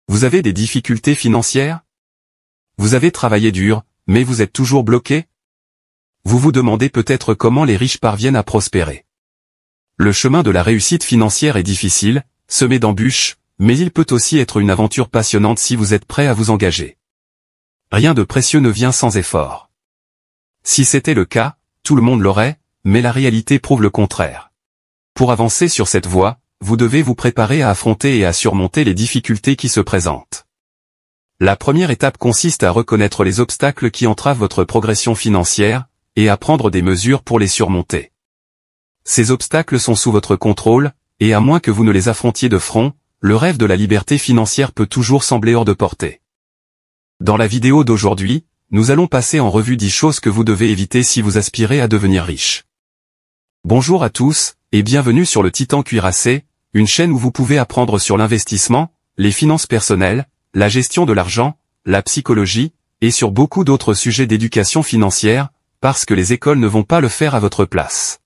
Vous avez des difficultés financières? Vous avez travaillé dur, mais vous êtes toujours bloqué? Vous vous demandez peut-être comment les riches parviennent à prospérer. Le chemin de la réussite financière est difficile, semé d'embûches, mais il peut aussi être une aventure passionnante si vous êtes prêt à vous engager. Rien de précieux ne vient sans effort. Si c'était le cas, tout le monde l'aurait, mais la réalité prouve le contraire. Pour avancer sur cette voie, vous devez vous préparer à affronter et à surmonter les difficultés qui se présentent. La première étape consiste à reconnaître les obstacles qui entravent votre progression financière, et à prendre des mesures pour les surmonter. Ces obstacles sont sous votre contrôle, et à moins que vous ne les affrontiez de front, le rêve de la liberté financière peut toujours sembler hors de portée. Dans la vidéo d'aujourd'hui, nous allons passer en revue 10 choses que vous devez éviter si vous aspirez à devenir riche. Bonjour à tous, et bienvenue sur le Titan Cuirassé, une chaîne où vous pouvez apprendre sur l'investissement, les finances personnelles, la gestion de l'argent, la psychologie, et sur beaucoup d'autres sujets d'éducation financière, parce que les écoles ne vont pas le faire à votre place.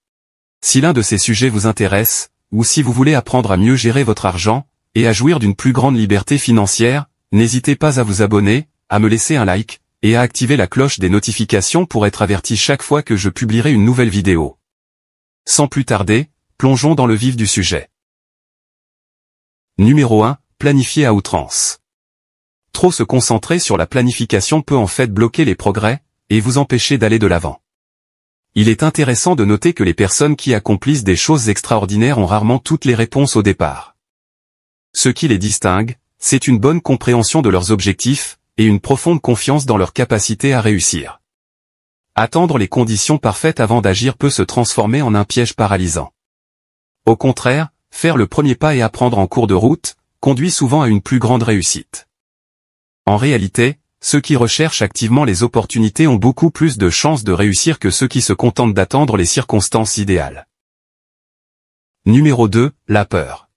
Si l'un de ces sujets vous intéresse, ou si vous voulez apprendre à mieux gérer votre argent, et à jouir d'une plus grande liberté financière, n'hésitez pas à vous abonner, à me laisser un like, et à activer la cloche des notifications pour être averti chaque fois que je publierai une nouvelle vidéo. Sans plus tarder, plongeons dans le vif du sujet. Numéro 1. Planifier à outrance. Trop se concentrer sur la planification peut en fait bloquer les progrès, et vous empêcher d'aller de l'avant. Il est intéressant de noter que les personnes qui accomplissent des choses extraordinaires ont rarement toutes les réponses au départ. Ce qui les distingue, c'est une bonne compréhension de leurs objectifs, et une profonde confiance dans leur capacité à réussir. Attendre les conditions parfaites avant d'agir peut se transformer en un piège paralysant. Au contraire, faire le premier pas et apprendre en cours de route, conduit souvent à une plus grande réussite. En réalité, ceux qui recherchent activement les opportunités ont beaucoup plus de chances de réussir que ceux qui se contentent d'attendre les circonstances idéales. Numéro 2. La peur.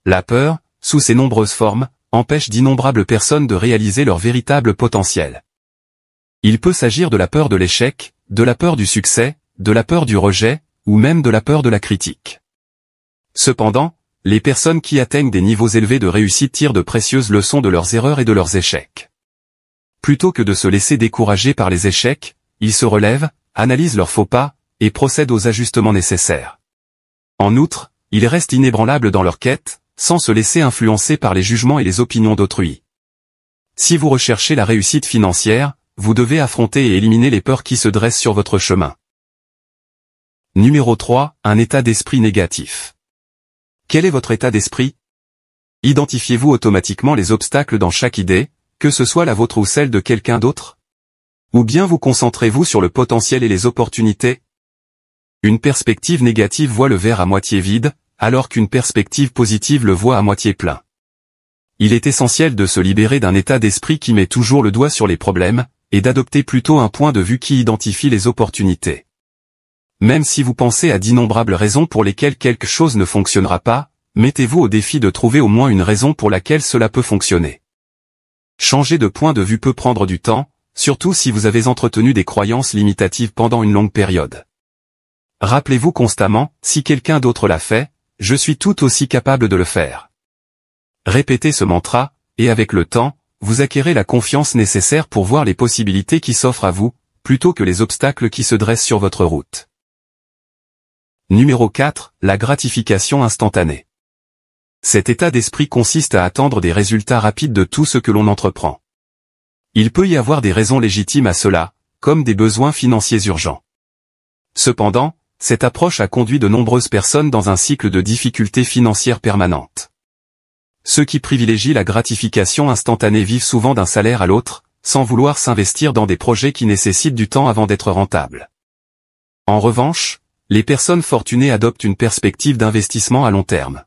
La peur, sous ses nombreuses formes, empêche d'innombrables personnes de réaliser leur véritable potentiel. Il peut s'agir de la peur de l'échec, de la peur du succès, de la peur du rejet, ou même de la peur de la critique. Cependant, les personnes qui atteignent des niveaux élevés de réussite tirent de précieuses leçons de leurs erreurs et de leurs échecs. Plutôt que de se laisser décourager par les échecs, ils se relèvent, analysent leurs faux pas, et procèdent aux ajustements nécessaires. En outre, ils restent inébranlables dans leur quête, sans se laisser influencer par les jugements et les opinions d'autrui. Si vous recherchez la réussite financière, vous devez affronter et éliminer les peurs qui se dressent sur votre chemin. Numéro 3. Un état d'esprit négatif. Quel est votre état d'esprit? Identifiez-vous automatiquement les obstacles dans chaque idée, que ce soit la vôtre ou celle de quelqu'un d'autre? Ou bien vous concentrez-vous sur le potentiel et les opportunités? Une perspective négative voit le verre à moitié vide, alors qu'une perspective positive le voit à moitié plein. Il est essentiel de se libérer d'un état d'esprit qui met toujours le doigt sur les problèmes, et d'adopter plutôt un point de vue qui identifie les opportunités. Même si vous pensez à d'innombrables raisons pour lesquelles quelque chose ne fonctionnera pas, mettez-vous au défi de trouver au moins une raison pour laquelle cela peut fonctionner. Changer de point de vue peut prendre du temps, surtout si vous avez entretenu des croyances limitatives pendant une longue période. Rappelez-vous constamment, si quelqu'un d'autre l'a fait, je suis tout aussi capable de le faire. Répétez ce mantra, et avec le temps, vous acquérez la confiance nécessaire pour voir les possibilités qui s'offrent à vous, plutôt que les obstacles qui se dressent sur votre route. Numéro 4. La gratification instantanée. Cet état d'esprit consiste à attendre des résultats rapides de tout ce que l'on entreprend. Il peut y avoir des raisons légitimes à cela, comme des besoins financiers urgents. Cependant, cette approche a conduit de nombreuses personnes dans un cycle de difficultés financières permanentes. Ceux qui privilégient la gratification instantanée vivent souvent d'un salaire à l'autre, sans vouloir s'investir dans des projets qui nécessitent du temps avant d'être rentables. En revanche, les personnes fortunées adoptent une perspective d'investissement à long terme.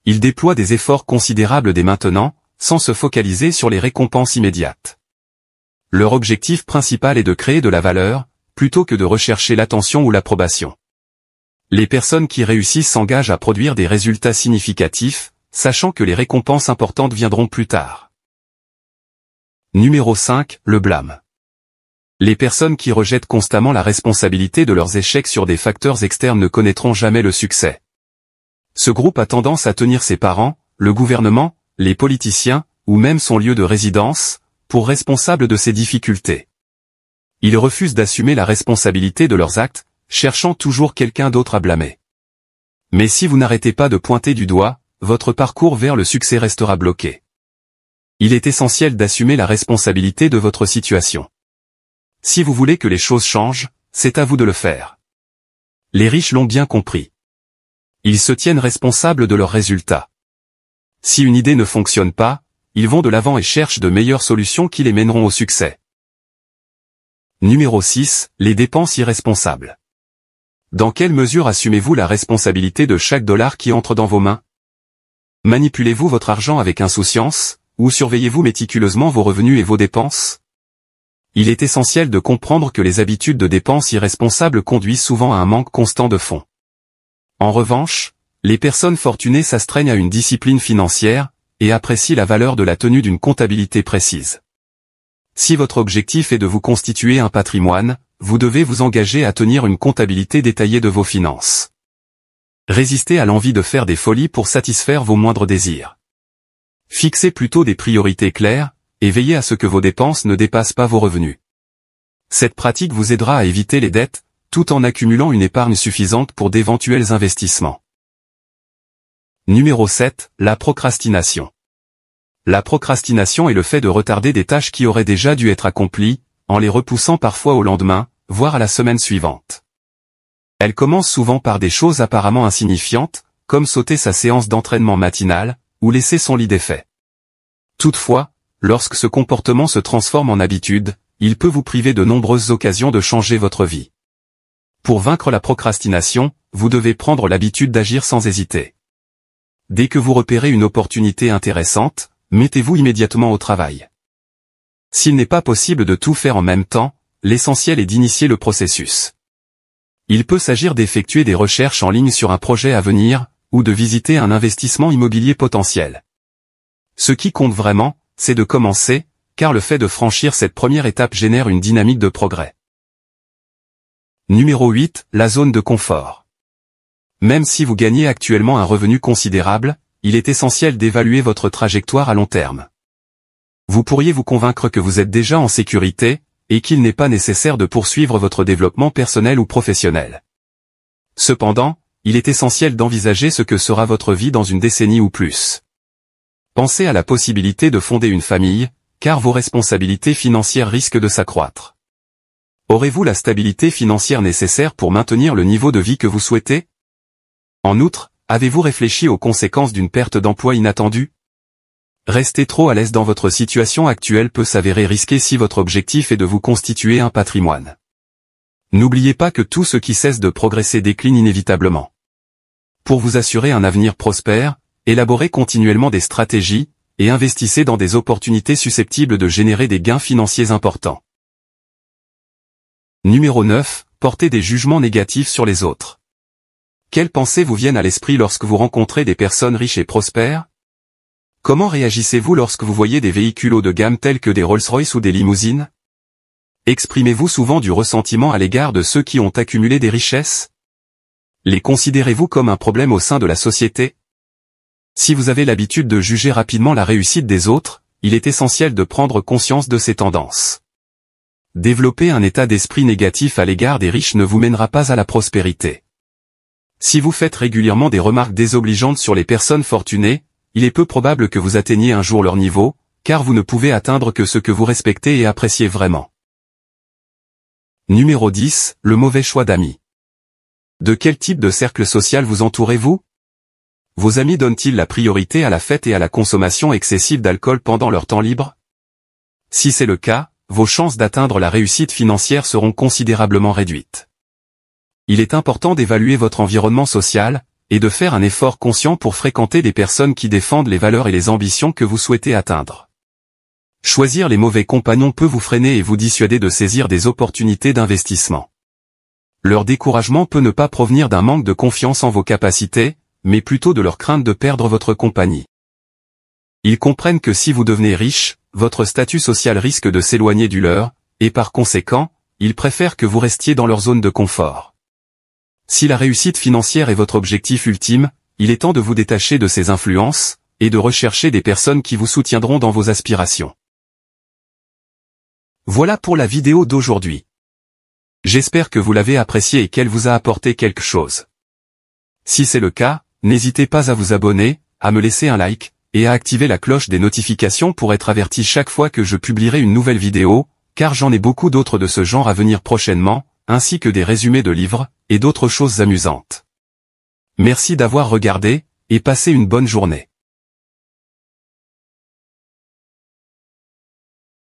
Ils déploient des efforts considérables dès maintenant, sans se focaliser sur les récompenses immédiates. Leur objectif principal est de créer de la valeur, plutôt que de rechercher l'attention ou l'approbation. Les personnes qui réussissent s'engagent à produire des résultats significatifs, sachant que les récompenses importantes viendront plus tard. Numéro 5. Le blâme. Les personnes qui rejettent constamment la responsabilité de leurs échecs sur des facteurs externes ne connaîtront jamais le succès. Ce groupe a tendance à tenir ses parents, le gouvernement, les politiciens, ou même son lieu de résidence, pour responsable de ces difficultés. Ils refusent d'assumer la responsabilité de leurs actes, cherchant toujours quelqu'un d'autre à blâmer. Mais si vous n'arrêtez pas de pointer du doigt, votre parcours vers le succès restera bloqué. Il est essentiel d'assumer la responsabilité de votre situation. Si vous voulez que les choses changent, c'est à vous de le faire. Les riches l'ont bien compris. Ils se tiennent responsables de leurs résultats. Si une idée ne fonctionne pas, ils vont de l'avant et cherchent de meilleures solutions qui les mèneront au succès. Numéro 6. Les dépenses irresponsables. Dans quelle mesure assumez-vous la responsabilité de chaque dollar qui entre dans vos mains? Manipulez-vous votre argent avec insouciance, ou surveillez-vous méticuleusement vos revenus et vos dépenses? Il est essentiel de comprendre que les habitudes de dépenses irresponsables conduisent souvent à un manque constant de fonds. En revanche, les personnes fortunées s'astreignent à une discipline financière, et apprécient la valeur de la tenue d'une comptabilité précise. Si votre objectif est de vous constituer un patrimoine, vous devez vous engager à tenir une comptabilité détaillée de vos finances. Résistez à l'envie de faire des folies pour satisfaire vos moindres désirs. Fixez plutôt des priorités claires, et veillez à ce que vos dépenses ne dépassent pas vos revenus. Cette pratique vous aidera à éviter les dettes, tout en accumulant une épargne suffisante pour d'éventuels investissements. Numéro 7. La procrastination. La procrastination est le fait de retarder des tâches qui auraient déjà dû être accomplies, en les repoussant parfois au lendemain, voire à la semaine suivante. Elle commence souvent par des choses apparemment insignifiantes, comme sauter sa séance d'entraînement matinale, ou laisser son lit défait. Toutefois, lorsque ce comportement se transforme en habitude, il peut vous priver de nombreuses occasions de changer votre vie. Pour vaincre la procrastination, vous devez prendre l'habitude d'agir sans hésiter. Dès que vous repérez une opportunité intéressante, mettez-vous immédiatement au travail. S'il n'est pas possible de tout faire en même temps, l'essentiel est d'initier le processus. Il peut s'agir d'effectuer des recherches en ligne sur un projet à venir, ou de visiter un investissement immobilier potentiel. Ce qui compte vraiment, c'est de commencer, car le fait de franchir cette première étape génère une dynamique de progrès. Numéro 8. La zone de confort. Même si vous gagnez actuellement un revenu considérable, il est essentiel d'évaluer votre trajectoire à long terme. Vous pourriez vous convaincre que vous êtes déjà en sécurité, et qu'il n'est pas nécessaire de poursuivre votre développement personnel ou professionnel. Cependant, il est essentiel d'envisager ce que sera votre vie dans une décennie ou plus. Pensez à la possibilité de fonder une famille, car vos responsabilités financières risquent de s'accroître. Aurez-vous la stabilité financière nécessaire pour maintenir le niveau de vie que vous souhaitez? En outre, avez-vous réfléchi aux conséquences d'une perte d'emploi inattendue? Rester trop à l'aise dans votre situation actuelle peut s'avérer risqué si votre objectif est de vous constituer un patrimoine. N'oubliez pas que tout ce qui cesse de progresser décline inévitablement. Pour vous assurer un avenir prospère, élaborez continuellement des stratégies, et investissez dans des opportunités susceptibles de générer des gains financiers importants. Numéro 9. Portez des jugements négatifs sur les autres. Quelles pensées vous viennent à l'esprit lorsque vous rencontrez des personnes riches et prospères? Comment réagissez-vous lorsque vous voyez des véhicules haut de gamme tels que des Rolls-Royce ou des limousines? Exprimez-vous souvent du ressentiment à l'égard de ceux qui ont accumulé des richesses? Les considérez-vous comme un problème au sein de la société? Si vous avez l'habitude de juger rapidement la réussite des autres, il est essentiel de prendre conscience de ces tendances. Développer un état d'esprit négatif à l'égard des riches ne vous mènera pas à la prospérité. Si vous faites régulièrement des remarques désobligeantes sur les personnes fortunées, il est peu probable que vous atteigniez un jour leur niveau, car vous ne pouvez atteindre que ce que vous respectez et appréciez vraiment. Numéro 10. Le mauvais choix d'amis. De quel type de cercle social vous entourez-vous? Vos amis donnent-ils la priorité à la fête et à la consommation excessive d'alcool pendant leur temps libre? Si c'est le cas, vos chances d'atteindre la réussite financière seront considérablement réduites. Il est important d'évaluer votre environnement social, et de faire un effort conscient pour fréquenter des personnes qui défendent les valeurs et les ambitions que vous souhaitez atteindre. Choisir les mauvais compagnons peut vous freiner et vous dissuader de saisir des opportunités d'investissement. Leur découragement peut ne pas provenir d'un manque de confiance en vos capacités, mais plutôt de leur crainte de perdre votre compagnie. Ils comprennent que si vous devenez riche, votre statut social risque de s'éloigner du leur, et par conséquent, ils préfèrent que vous restiez dans leur zone de confort. Si la réussite financière est votre objectif ultime, il est temps de vous détacher de ces influences, et de rechercher des personnes qui vous soutiendront dans vos aspirations. Voilà pour la vidéo d'aujourd'hui. J'espère que vous l'avez appréciée et qu'elle vous a apporté quelque chose. Si c'est le cas, n'hésitez pas à vous abonner, à me laisser un like, et à activer la cloche des notifications pour être averti chaque fois que je publierai une nouvelle vidéo, car j'en ai beaucoup d'autres de ce genre à venir prochainement, ainsi que des résumés de livres, et d'autres choses amusantes. Merci d'avoir regardé, et passez une bonne journée.